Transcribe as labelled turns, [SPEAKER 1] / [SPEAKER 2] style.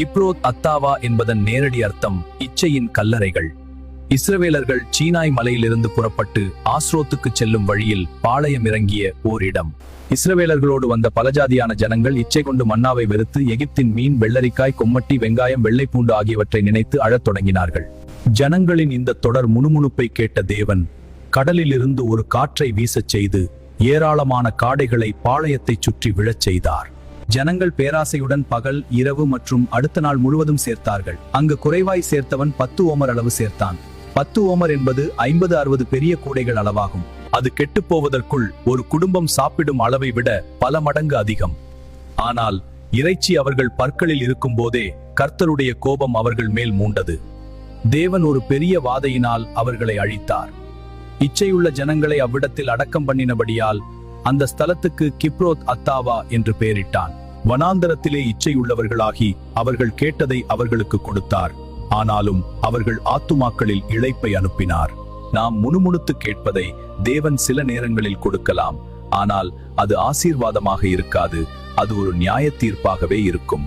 [SPEAKER 1] கிப்ரோத் அத்தாவா என்பதன் நேரடி அர்த்தம் இச்சையின் கல்லறைகள். இஸ்ரவேலர்கள் சீனாய் மலையிலிருந்து புறப்பட்டு ஆஸ்ரோத்துக்கு செல்லும் வழியில் பாளையம் இறங்கிய ஓர் இடம். இஸ்ரவேலர்களோடு வந்த பலஜாதியான ஜனங்கள் இச்சை கொண்டு மன்னாவை வெறுத்து எகிப்தின் மீன், வெள்ளரிக்காய், கொம்மட்டி, வெங்காயம், வெள்ளைப்பூண்டு ஆகியவற்றை நினைத்து அழத் தொடங்கினார்கள். ஜனங்களின் இந்த தொடர் முணுமுணுப்பை கேட்ட தேவன் கடலிலிருந்து ஒரு காற்றை வீசச் செய்து ஏராளமான காடைகளை பாளையத்தை சுற்றி விழச் செய்தார். ஜனங்கள் பேராசையுடன் பகல், இரவு மற்றும் அடுத்த நாள் முழுவதும் சேர்த்தார்கள். அங்கு குறைவாய் சேர்த்தவன் 10 ஓமர் அளவு சேர்த்தான். 10 ஓமர் என்பது 50-60 பெரிய கூடைகள் அளவாகும். அது கெட்டுப்போவதற்குள் ஒரு குடும்பம் சாப்பிடும் அளவை விட பல மடங்கு அதிகம். ஆனால் இறைச்சி அவர்கள் பற்களில் இருக்கும் போதே கர்த்தருடைய கோபம் அவர்கள் மேல் மூண்டது. தேவன் ஒரு பெரிய வாதையினால் அவர்களை அழித்தார். இச்சையுள்ள ஜனங்களை அவ்விடத்தில் அடக்கம் பண்ணினபடியால் அந்த ஸ்தலத்துக்கு கிப்ரோத் அத்தாவா என்று பெயரிட்டான். வனாந்தரத்திலே இச்சையுள்ளவர்களாகி அவர்கள் கேட்டதை அவர்களுக்கு கொடுத்தார். ஆனாலும் அவர்கள் ஆத்துமாக்களில் இளைப்பை அனுப்பினார். நாம் முணுமுணுத்து கேட்பதை தேவன் சில நேரங்களில் கொடுக்கலாம். ஆனால் அது ஆசீர்வாதமாக இருக்காது. அது ஒரு நியாய தீர்ப்பாகவே இருக்கும்.